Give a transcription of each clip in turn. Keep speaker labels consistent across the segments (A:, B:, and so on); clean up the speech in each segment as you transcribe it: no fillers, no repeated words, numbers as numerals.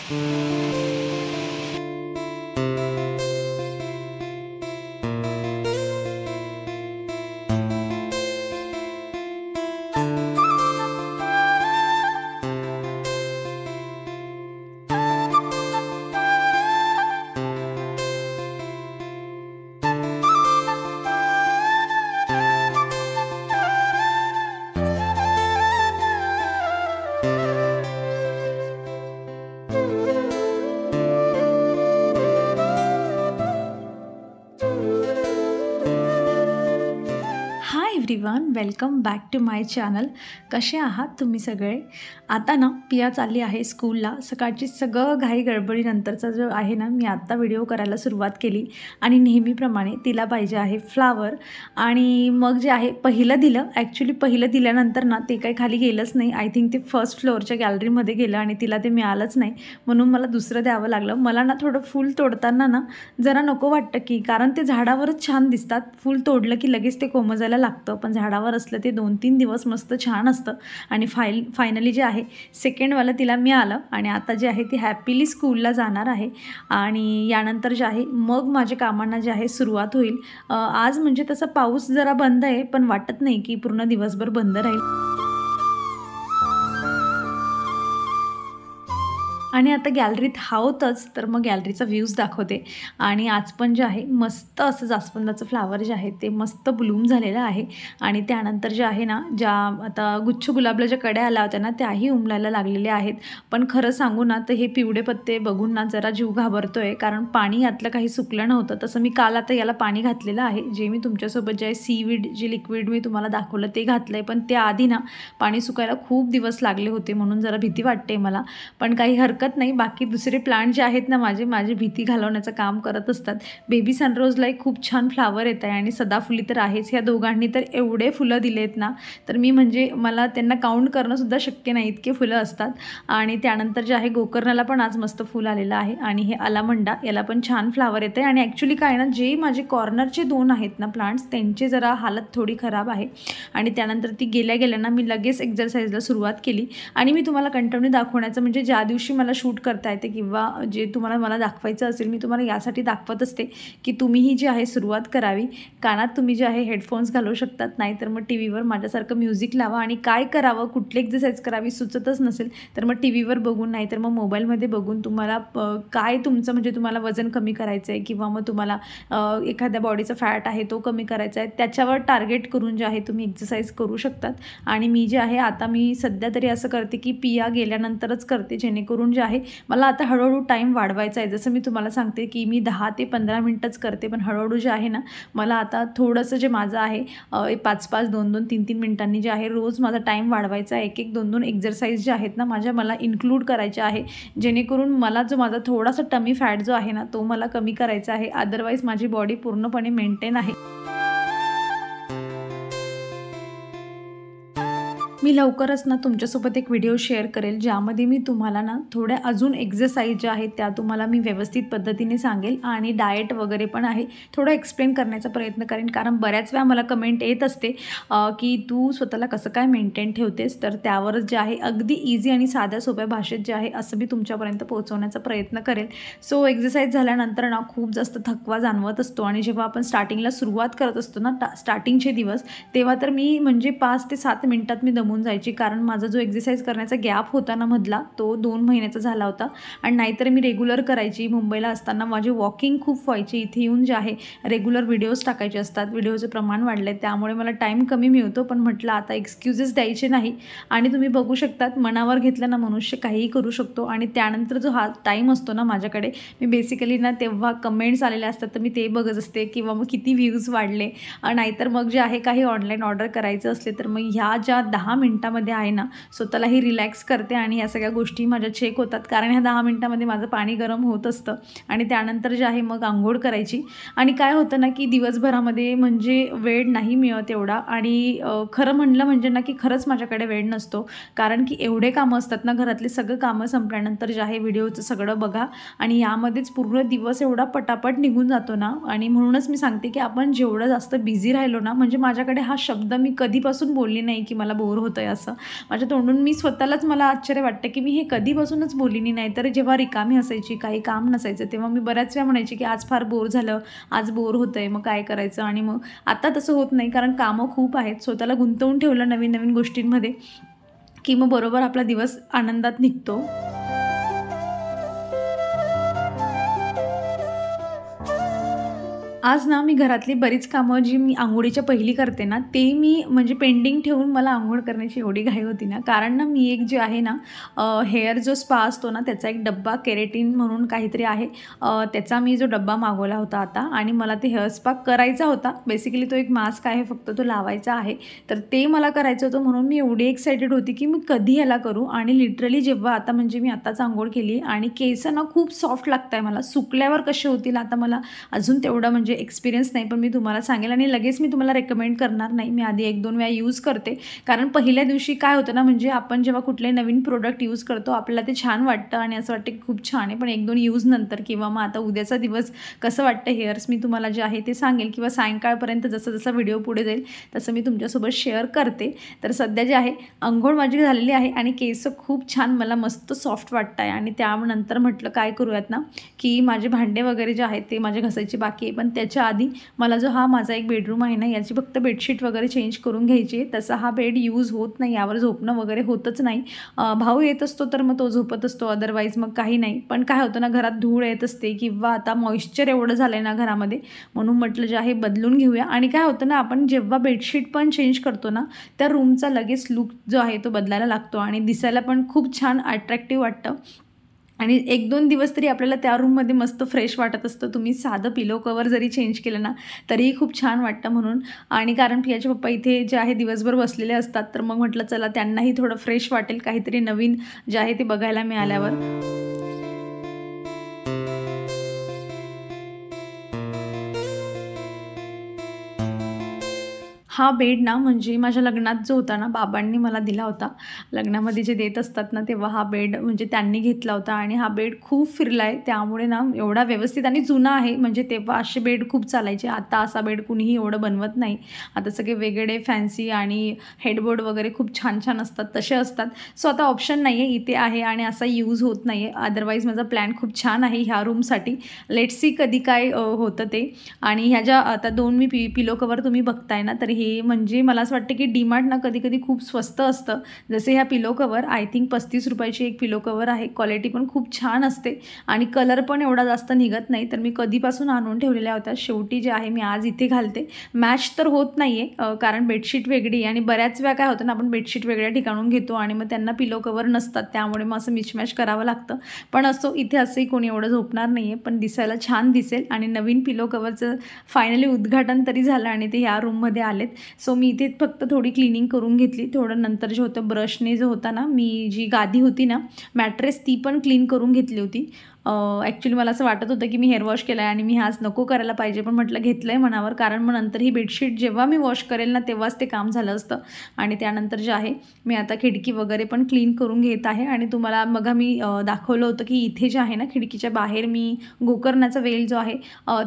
A: High everyone, welcome back to my channel. कसे आहात तुम्ही सगळे? आता ना पिया चालली आहे स्कूलला. सकाळची सगळं घाई गडबडीनंतरचा जो आहे ना, मी आत्ता व्हिडिओ करायला सुरुवात केली आणि नेहमीप्रमाणे तिला पाहिजे आहे फ्लावर. आणि मग जे आहे पहिलं दिलं. ॲक्च्युली पहिलं दिल्यानंतर ना ते काही खाली गेलंच नाही. आय थिंक ते फर्स्ट फ्लोअरच्या गॅलरीमध्ये गेलं आणि तिला ते मिळालंच नाही, म्हणून मला दुसरं द्यावं लागलं. मला ना थोडं फूल तोडताना ना जरा नको वाटतं की, कारण ते झाडावरच छान दिसतात. फूल तोडलं की लगेच ते कोमेजायला लागतं, पण झाडावर असलं ते 2-3 दिवस मस्त छान असतं. आणि फायनली जे आहे सेकंडवालं तिला मिळालं आणि आता जे आहे ती हॅपीली स्कूलला जाणार आहे. आणि यानंतर जे आहे मग माझ्या कामांना जे आहे सुरुवात होईल. आज म्हणजे तसं पाऊस जरा बंद आहे, पण वाटत नाही की पूर्ण दिवसभर बंद राहील. आणि आता गॅलरीत होतंच, तर मग गॅलरीचा व्ह्यूज दाखवते. आणि आज पण जे आहे मस्त असं जास्वंदाचं फ्लावर जे आहे ते मस्त ब्लूम झालेलं आहे. आणि त्यानंतर जे आहे ना, ज्या आता गुच्छ गुलाबला ज्या कड्या आल्या होत्या ना, त्याही उमलायला लागलेल्या आहेत. पण खरं सांगू ना, तर हे पिवळे पत्ते बघून ना जरा जीव घाबरतोय, कारण पाणी यातलं काही सुकलं नव्हतं. तसं मी काल आता याला पाणी घातलेलं आहे, जे मी तुमच्यासोबत जे आहे सीवीड जे लिक्विड मी तुम्हाला दाखवलं ते घातलं आहे. पण त्याआधी ना पाणी सुकायला खूप दिवस लागले होते, म्हणून जरा भीती वाटते मला. पण काही हरकत नाही. बाकी दुसरे प्लांट जे आहेत ना माझी भीती घालवण्याचं काम करत असतात. बेबी सनरोजला एक खूप छान फ्लावर येत आहे आणि सदाफुली तर आहेच. ह्या दोघांनी तर एवढे फुलं दिलेत ना, तर मी म्हणजे मला त्यांना काउंट करणंसुद्धा शक्य नाही, इतके फुलं असतात. आणि त्यानंतर जे आहे गोकर्णाला पण आज मस्त फुल आलेलं आहे. आणि हे अलामंडा, याला पण छान फ्लावर येतं आहे. आणि ॲक्च्युली काय ना, जे माझे कॉर्नरचे 2 आहेत ना प्लांट्स, त्यांची जरा हालत थोडी खराब आहे. आणि त्यानंतर ती गेल्या ना मी लगेच एक्झरसाईजला सुरुवात केली. आणि मी तुम्हाला कंटिन्यू दाखवण्याचं म्हणजे ज्या दिवशी मला शूट करता येते किंवा जे तुम्हाला मला दाखवायचं असेल, मी तुम्हाला यासाठी दाखवत असते की तुम्हीही जी आहे सुरुवात करावी. कानात तुम्ही जे आहे हेडफोन्स घालू शकतात, नाहीतर मग टी व्हीवर माझ्यासारखं म्युझिक लावा. आणि काय करावं, कुठली एक्सरसाइज करावी सुचतच नसेल तर मग टी व्हीवर बघून, नाहीतर मग मोबाईलमध्ये बघून तुम्हाला काय तुमचं म्हणजे तुम्हाला वजन कमी करायचं आहे किंवा मग तुम्हाला एखाद्या बॉडीचा फॅट आहे तो कमी करायचा आहे, त्याच्यावर टार्गेट करून जे आहे तुम्ही एक्सरसाइज करू शकतात. आणि मी जे आहे आता मी सध्या तरी असं करते की पिया गेल्यानंतरच करते, जेणेकरून जे आहे मला आता हळूहळू टाईम वाढवायचा आहे. जसं मी तुम्हाला सांगते की मी 10 ते 15 मिनटंच करते, पण हळूहळू जे आहे ना मला आता थोडंसं जे माझं आहे 5-5, 2-2, 3-3 मिनटांनी जे आहे रोज माझा टाईम वाढवायचा आहे. 1-1, 2-2 एक्सरसाइज ज्या आहेत ना मला इन्क्लूड करायच्या आहे, जेणेकरून मला जो माझा थोडासा टमी फॅट जो आहे ना तो मला कमी करायचा आहे. अदरवाईज माझी बॉडी पूर्णपणे मेंटेन आहे. मी लवकरच ना तुमच्यासोबत एक व्हिडिओ शेअर करेल, ज्यामध्ये मी तुम्हाला ना थोड्या अजून एक्सरसाइज ज्या आहेत त्या तुम्हाला मी व्यवस्थित पद्धतीने सांगेल. आणि डाएट वगैरे पण आहे, थोडं एक्सप्लेन करण्याचा प्रयत्न करेन. कारण बऱ्याच वेळा मला कमेंट येत असते की तू स्वतःला कसं काय मेंटेन ठेवतेस, तर त्यावरच जे आहे अगदी इझी आणि साध्या सोप्या भाषेत जे आहे असं मी तुमच्यापर्यंत पोहोचवण्याचा प्रयत्न करेल. सो एक्सरसाइज झाल्यानंतर ना खूप जास्त थकवा जाणवत असतो. आणि जेव्हा आपण स्टार्टिंगला सुरुवात करत असतो ना स्टार्टिंगचे दिवस, तेव्हा तर मी म्हणजे 5 ते 7 मिनटात मी दमून जायची. कारण माझा जो एक्सरसाइज करण्याचा गॅप होता ना मधला, तो 2 महिन्याचा झाला होता. आणि नाहीतर मी रेग्युलर करायची. मुंबईला असताना माझी वॉकिंग खूप व्हायची. इथे येऊन जे आहे रेग्युलर व्हिडिओज टाकायचे असतात. व्हिडिओचं प्रमाण वाढलं आहे, त्यामुळे मला टाईम कमी मिळतो. पण म्हटलं आता एक्सक्युजेस द्यायचे नाही. आणि तुम्ही बघू शकतात, मनावर घेतलं ना मनुष्य काहीही करू शकतो. आणि त्यानंतर जो हा टाईम असतो ना माझ्याकडे, मी बेसिकली ना तेव्हा कमेंट्स आलेले असतात तर मी ते बघत असते, किंवा मग किती व्ह्यूज वाढले. नाहीतर मग जे आहे काही ऑनलाईन ऑर्डर करायचं असले तर मग ह्या ज्या 10 मिनटामध्ये आहे ना स्वतःलाही रिलॅक्स करते. आणि या सगळ्या गोष्टी माझ्या चेक होतात, कारण ह्या 10 मिनटामध्ये माझं पाणी गरम होत असतं. आणि त्यानंतर जे आहे मग आंघोळ करायची. आणि काय होतं ना की दिवसभरामध्ये म्हणजे वेळ नाही मिळत एवढा. आणि खरं म्हणलं म्हणजे ना की खरंच माझ्याकडे वेळ नसतो, कारण की एवढे कामं असतात ना घरातले. सगळं कामं संपल्यानंतर जे आहे व्हिडिओचं सगळं बघा, आणि यामध्येच पूर्ण दिवस एवढा पटापट निघून जातो ना. आणि म्हणूनच मी सांगते की आपण जेवढं जास्त बिझी राहिलो ना, म्हणजे माझ्याकडे हा शब्द मी कधीपासून बोलली नाही की मला बोर होतं होतं आहे असं माझ्या तोंडून मी स्वतःलाच मला आश्चर्य वाटतं की मी हे कधीपासूनच बोलली नाही. तर जेव्हा रिकामी असायची काही काम नसायचं तेव्हा मी बऱ्याच वेळा म्हणायची की आज फार बोर झालं, आज बोर होतं आहे, मग काय करायचं. आणि मग आता तसं होत नाही कारण कामं खूप आहेत. स्वतःला गुंतवून ठेवलं नवीन नवीन गोष्टींमध्ये की मग बरोबर आपला दिवस आनंदात निघतो. आज ना मी घरातली बरीच कामं जी मी अंघोळीच्या पहिली करते ना ते मी म्हणजे पेंडिंग ठेवून मला अंघोळ करण्याची एवढी घाई होती ना, कारण ना मी एक जे आहे ना हेअर जो स्पा असतो ना त्याचा एक डब्बा केरेटिन म्हणून काहीतरी आहे, त्याचा मी जो डब्बा मागवला होता आता आणि मला ते हेअर स्पा करायचा होता. बेसिकली तो एक मास्क आहे, फक्त तो लावायचा आहे. तर ते मला करायचं होतं म्हणून मी एवढी एक्सायटेड होती की मी कधी ह्याला करू. आणि लिटरली जेव्हा आता म्हणजे मी आत्ताच अंघोळ केली आणि केस ना खूप सॉफ्ट लागत आहे मला. सुकल्यावर कसे होतील आता मला अजून तेवढं म्हणजे एक्सपिरियन्स नाही, पण मी तुम्हाला सांगेल आणि लगेच मी तुम्हाला रेकमेंड करणार नाही. मी आधी 1-2 वेळा यूज करते कारण पहिल्या दिवशी काय होतं ना, म्हणजे आपण जेव्हा कुठले नवीन प्रोडक्ट यूज करतो आपल्याला ते छान वाटतं आणि असं वाटतं की खूप छान आहे, पण 1-2 यूज नंतर किंवा मग आता उद्याचा दिवस कसं वाटतं हेअर्स मी तुम्हाला जे आहे ते सांगेल किंवा सायंकाळपर्यंत जसं जसं व्हिडिओ पुढे जाईल तसं मी तुमच्यासोबत शेअर करते. तर सध्या जे आहे अंघोळ माझी झालेली आहे आणि केस खूप छान मला मस्त सॉफ्ट वाटत आहे. आणि त्यानंतर म्हटलं काय करूयात ना की माझे भांडे वगैरे जे आहेत ते माझे घासायचे बाकी आहे, पण त्याच्या आधी मला जो हा माझा एक बेडरूम आहे ना याची फक्त बेडशीट वगैरे चेंज करून घ्यायची आहे. तसा हा बेड यूज होत नाही, यावर झोपणं वगैरे होतच नाही. भाऊ येत असतो तर मग तो झोपत असतो, अदरवाईज मग काही नाही. पण काय होतं ना घरात धूळ येत असते किंवा आता मॉइश्चर एवढं झालं आहे ना घरामध्ये, म्हणून म्हटलं जे आहे बदलून घेऊया. आणि काय होतं ना आपण जेव्हा बेडशीट पण चेंज करतो ना त्या रूमचा लगेच लुक जो आहे तो बदलायला लागतो आणि दिसायला पण खूप छान अट्रॅक्टिव्ह वाटतं. आणि 1-2 दिवस तरी आपल्याला त्या रूममध्ये मस्त फ्रेश वाटत असतं. तुम्ही साधं पिलो कवर जरी चेंज केलं ना तरीही खूप छान वाटतं म्हणून. आणि कारण प्रियाचे पप्पा इथे जे आहे दिवसभर बसलेले असतात, तर मग म्हटलं चला त्यांनाही थोडं फ्रेश वाटेल काहीतरी नवीन जे आहे ते बघायला मिळाल्यावर. हा बेड ना म्हणजे माझ्या लग्नात जो होता ना बाबांनी मला दिला होता. लग्नामध्ये जे देत असतात ना तेव्हा हा बेड म्हणजे त्यांनी घेतला होता आणि हा बेड खूप फिरला आहे. त्यामुळे ना एवढा व्यवस्थित आणि जुना आहे. म्हणजे तेव्हा असे बेड खूप चालायचे. आता असा बेड कुणीही एवढं बनवत नाही. आता सगळे वेगळे फॅन्सी आणि हेडबोर्ड वगैरे खूप छान छान असतात तसे असतात. सो आता ऑप्शन नाही आहे, इथे आहे आणि असा यूज होत नाही आहे. अदरवाईज माझा प्लॅन खूप छान आहे ह्या रूमसाठी. लेट्स सी कधी काय होतं ते. आणि ह्या ज्या आता 2 मी पिलो कवर तुम्ही बघताय ना तर हे म्हणजे मला असं वाटतं की डीमार्ट ना कधी कधी खूप स्वस्त असतं. जसे ह्या पिलो कवर आय थिंक 35 रुपयाची एक पिलो कवर आहे. क्वालिटी पण खूप छान असते आणि कलर पण एवढा जास्त निघत नाही. तर मी कधीपासून आणून ठेवलेल्या होत्या. शेवटी जे आहे मी आज इथे घालते. मॅच तर होत नाही आहे कारण बेडशीट वेगळी आणि बऱ्याच वेळा काय होतं ना आपण बेडशीट वेगळ्या ठिकाणून घेतो आणि मग त्यांना पिलो कवर नसतात, त्यामुळे मग असं मिचमॅच करावं लागतं. पण असो इथे असंही कोणी एवढं झोपणार नाही आहे, पण दिसायला छान दिसेल. आणि नवीन पिलो कवरचं फायनली उद्घाटन तरी झालं आणि ते ह्या रूममध्ये आलेत. सो मी इथे फक्त थोडी क्लिनिंग करून घेतली. थोडं नंतर जे होतं ब्रशने जो होता ना मी जी गादी होती ना मॅट्रेस ती पण क्लीन करून घेतली होती. ॲक्च्युली मला असं वाटत होतं की मी हेअर वॉश केला आहे आणि मी आज नको करायला पाहिजे, पण म्हटलं घेतलं आहे मनावर कारण मग नंतर ही बेडशीट जेव्हा मी वॉश करेल ना तेव्हाच ते काम झालं असतं. आणि त्यानंतर जे आहे मी आता खिडकी वगैरे पण क्लीन करून घेत आहे. आणि तुम्हाला मग मी दाखवलं होतं की इथे जे आहे ना खिडकीच्या बाहेर मी गोकर्णाचा वेल जो आहे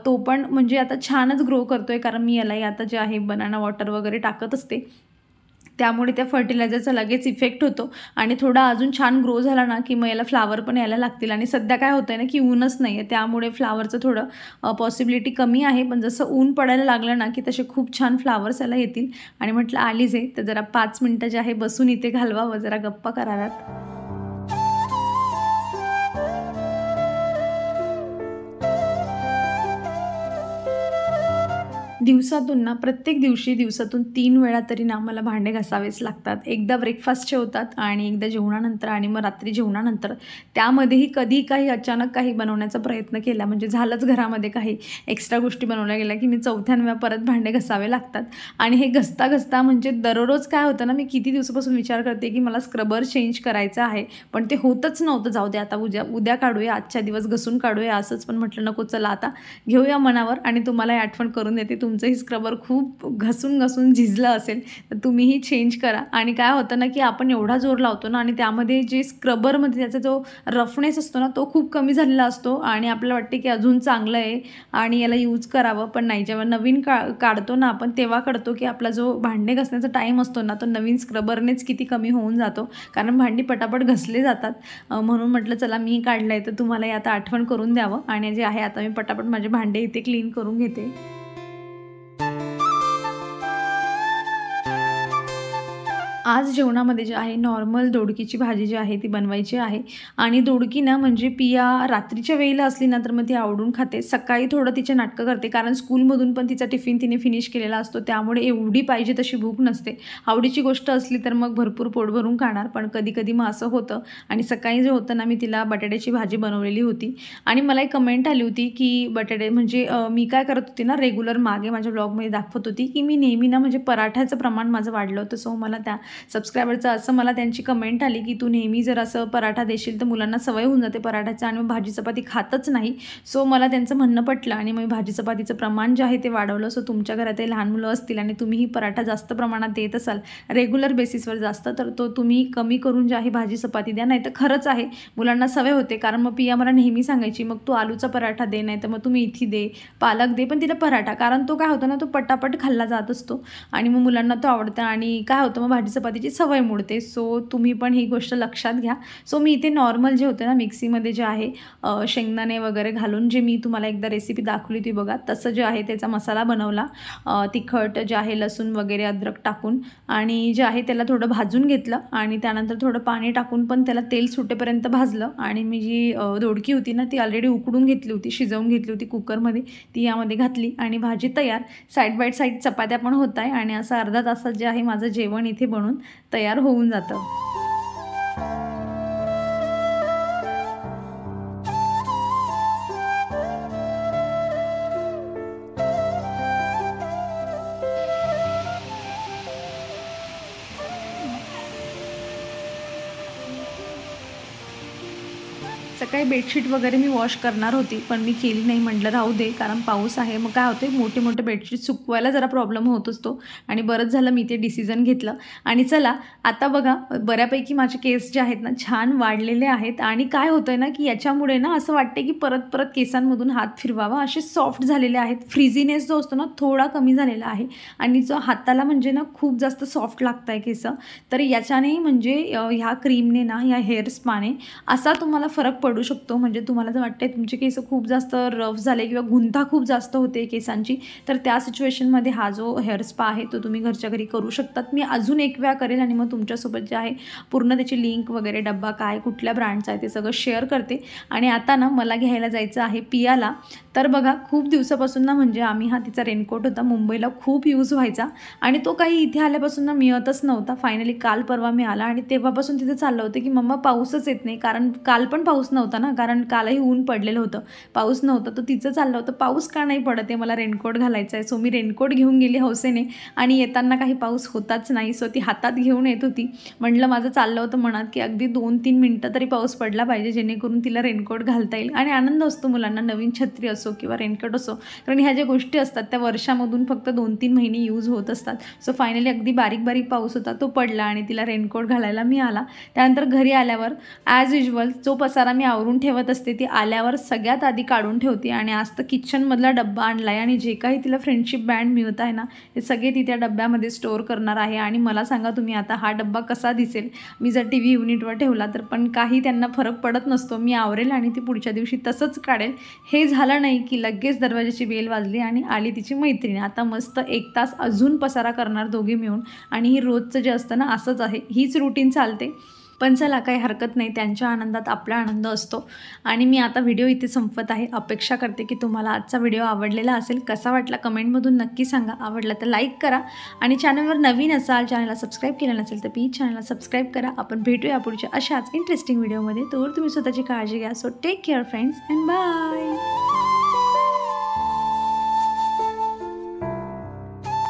A: तो पण म्हणजे आता छानच ग्रो करतो आहे, कारण मी यालाही आता जे आहे बनाना वॉटर वगैरे टाकत असते. त्यामुळे त्या फर्टिलायझरचा लगेच इफेक्ट होतो आणि थोडा अजून छान ग्रो झाला ना की मग याला फ्लावर पण यायला लागतील. आणि सध्या काय होतं आहे ना की ऊनच नाही आहे, त्यामुळे फ्लावरचं थोडं पॉसिबिलिटी कमी आहे. पण जसं ऊन पडायला लागलं ना की तसे खूप छान फ्लावर्स याला येतील. आणि म्हटलं आलीच आहे तर जरा 5 मिनटं जे आहे बसून इथे घालवावं, जरा गप्पा कराव्यात. दिवसातून ना प्रत्येक दिवशी दिवसातून 3 वेळा तरी ना मला भांडे घासावेच लागतात. एकदा ब्रेकफास्टचे होतात आणि एकदा जेवणानंतर आणि मग रात्री जेवणानंतर. त्यामध्येही कधी काही अचानक काही बनवण्याचा प्रयत्न केला म्हणजे झालंच घरामध्ये काही एक्स्ट्रा गोष्टी बनवल्या गेल्या की मी 4थ्या वेळा परत भांडे घासावे लागतात. आणि हे घसता घसता म्हणजे दररोज काय होतं ना मी किती दिवसापासून विचार करते की मला स्क्रबर चेंज करायचं आहे, पण ते होतच नव्हतं. जाऊ दे आता उद्या काढूया, आजच्या दिवस घसून काढूया असंच. पण म्हटलं नको चला आता घेऊया मनावर आणि तुम्हाला आठवण करून देते. तुमचंही स्क्रबर खूप घसून झिजलं असेल तर तुम्हीही चेंज करा. आणि काय होतं ना की आपण एवढा जोर लावतो ना आणि त्यामध्ये जे स्क्रबरमध्ये त्याचा जो रफनेस असतो ना तो खूप कमी झालेला असतो आणि आपल्याला वाटते की अजून चांगलं आहे आणि याला यूज करावं. पण नाही, जेव्हा नवीन काढतो ना आपण तेव्हा कळतो की आपला जो भांडे घासण्याचा टाईम असतो ना तो नवीन स्क्रबरनेच किती कमी होऊन जातो, कारण भांडी पटापट घसले जातात. म्हणून म्हटलं चला मी काढलं आहे तर तुम्हाला आता आठवण करून द्यावं. आणि जे आहे आता मी पटापट माझे भांडे इथे क्लीन करून घेते. आज जेवणामध्ये जे आहे नॉर्मल दोडकीची भाजी जी आहे ती बनवायची आहे. आणि दोडकी ना म्हणजे पिया रात्रीच्या वेळेला असली ना तर मग ती आवडून खाते. सकाळी थोडं तिचे नाटकं करते कारण स्कूलमधून पण तिचा टिफिन तिने फिनिश केलेला असतो, त्यामुळे एवढी पाहिजे तशी भूक नसते. आवडीची गोष्ट असली तर मग भरपूर पोट भरून खाणार, पण कधी कधी मग असं होतं. आणि सकाळी जे होतं ना मी तिला बटाट्याची भाजी बनवलेली होती आणि मला एक कमेंट आली होती की बटाटे म्हणजे मी काय करत होती ना रेग्युलर मागे माझ्या ब्लॉगमध्ये दाखवत होती की मी नेहमी ना म्हणजे पराठ्याचं प्रमाण माझं वाढलं होतं. सो मला त्या सबस्क्रायबरचं असं मला त्यांची कमेंट आली की तू नेहमी जर असं पराठा देशील तर मुलांना सवय होऊन जाते पराठ्याचा आणि मग भाजी चपाती खातच नाही. सो मला त्यांचं म्हणणं पटलं आणि मग भाजी चपातीचं प्रमाण जे आहे ते वाढवलं. सो तुमच्या घरातही लहान मुलं असतील आणि तुम्हीही पराठा जास्त प्रमाणात देत असाल रेग्युलर बेसिसवर जास्त, तर तो तुम्ही कमी करून जे आहे भाजी चपाती द्या. नाही तर खरंच आहे मुलांना सवय होते, कारण मग पिया मला नेहमी सांगायची मग तू आलूचा पराठा दे, नाही तर मग तू मेथी दे, पालक दे, पण तिला पराठा, कारण तो काय होतं ना तो पटापट खाल्ला जात असतो आणि मग मुलांना तो आवडतं आणि काय होतं मग भाजी चपातीची सवय मोडते. सो तुम्ही पण ही गोष्ट लक्षात घ्या. सो मी इथे नॉर्मल जे होते ना मिक्सीमध्ये जे आहे शेंगदाणे वगैरे घालून जे मी तुम्हाला एकदा रेसिपी दाखवली ती बघा, तसं जे आहे त्याचा मसाला बनवला. तिखट जे आहे लसूण वगैरे अद्रक टाकून आणि जे आहे त्याला थोडं भाजून घेतलं आणि त्यानंतर थोडं पाणी टाकून पण त्याला तेल सुटेपर्यंत भाजलं. आणि मी जी दोडकी होती ना ती ऑलरेडी उकडून घेतली होती, शिजवून घेतली होती कुकरमध्ये, ती यामध्ये घातली आणि भाजी तयार. साईड बाय साईड चपात्या पण होत आहे आणि असं अर्धा तासात जे आहे माझं जेवण इथे बनून तयार होऊन जातं. सकाळी बेडशीट वगैरे मी वॉश करणार होती पण मी केली नाही, म्हटलं राहू दे कारण पाऊस आहे. मग काय होते मोठे मोठे बेडशीट सुकवायला जरा प्रॉब्लेम होत असतो आणि बरंच झालं मी ते डिसिजन घेतलं. आणि चला आता बघा बऱ्यापैकी माझे केस जे आहेत ना छान वाढलेले आहेत आणि काय होतंय ना की याच्यामुळे ना असं वाटते की परत परत केसांमधून हात फिरवावा, असे सॉफ्ट झालेले आहेत. फ्रिझीनेस जो असतो ना थोडा कमी झालेला आहे आणि जो हाताला म्हणजे ना खूप जास्त सॉफ्ट लागत आहे केस. तर याच्याने म्हणजे ह्या क्रीमने ना ह्या हेअर स्पाने असा तुम्हाला फरक पडू शकतो. म्हणजे तुम्हाला जर वाटते तुमचे केस खूप जास्त रफ झाले किंवा गुंता खूप जास्त होते केसांची, तर त्या सिच्युएशनमध्ये हा जो हेअर स्पा आहे तो तुम्ही घरच्या घरी करू शकतात. मी अजून एक वेळा करेल आणि मग तुमच्यासोबत जे आहे पूर्ण त्याची लिंक वगैरे डब्बा काय कुठल्या ब्रँडचा आहे ते सगळं शेअर करते. आणि आता ना मला घ्यायला जायचं आहे पियाला. तर बघा खूप दिवसापासून ना म्हणजे आम्ही हा तिचा रेनकोट होता मुंबईला खूप यूज व्हायचा आणि तो काही इथे आल्यापासून ना मिळतच नव्हता. फायनली काल परवा मिळाला आणि तेव्हापासून तिथे चाललं होतं की मम्मा पाऊसच येत नाही, कारण काल पण पाऊस नव्हता ना, कारण कालही ऊन पडलेलं होतं, पाऊस नव्हता. तर तिचं चाललं होतं पाऊस का नाही पडत आहे, मला रेनकोट घालायचं आहे. सो मी रेनकोट घेऊन गेली हौसेने आणि येताना काही पाऊस होताच नाही. सो ती हातात घेऊन येत होती. म्हटलं माझं चाललं होतं मनात की अगदी 2-3 मिनटं तरी पाऊस पडला पाहिजे जेणेकरून तिला रेनकोट घालता येईल. आणि आनंद असतो मुलांना नवीन छत्री असो किंवा रेनकोट असो, कारण ह्या ज्या गोष्टी असतात त्या वर्षामधून फक्त 2-3 महिने यूज होत असतात. सो फायनली अगदी बारीक बारीक पाऊस होता तो पडला आणि तिला रेनकोट घालायला मिळाला. त्यानंतर घरी आल्यावर ॲज युजल जो पसारा मी आवरून ठेवत असते ती आल्यावर सगळ्यात आधी काढून ठेवते. आणि आज तर किचनमधला डब्बा आणला आहे आणि जे काही तिला फ्रेंडशिप बँड मिळत आहे ना ते सगळे ती त्या डब्यामध्ये स्टोअर करणार आहे. आणि मला सांगा तुम्ही आता हा डब्बा कसा दिसेल, मी जर टी व्ही युनिटवर ठेवला तर पण काही त्यांना फरक पडत नसतो. मी आवरेल आणि ती पुढच्या दिवशी तसंच काढेल. हे झालं नाही की लगेच दरवाजाची बेल वाजली आणि आली तिची मैत्रीण. आता मस्त 1 तास अजून पसारा करणार दोघे मिळून. आणि ही रोजचं जे असतं ना असंच आहे, हीच रुटीन चालते. पण चला काही हरकत नाही, त्यांच्या आनंदात आपला आनंद असतो. आणि मी आता व्हिडिओ इथे संपत आहे. अपेक्षा करते की तुम्हाला आजचा व्हिडिओ आवडलेला असेल. कसा वाटला कमेंटमधून नक्की सांगा. आवडला तर लाईक करा आणि चॅनलवर नवीन असाल, चॅनलला सबस्क्राईब केलं नसेल तर प्लीज चॅनलला सबस्क्राईब करा. आपण भेटूया पुढच्या अशाच इंटरेस्टिंग व्हिडिओमध्ये. तोवर तुम्ही स्वतःची काळजी घ्या. So take care friends and bye.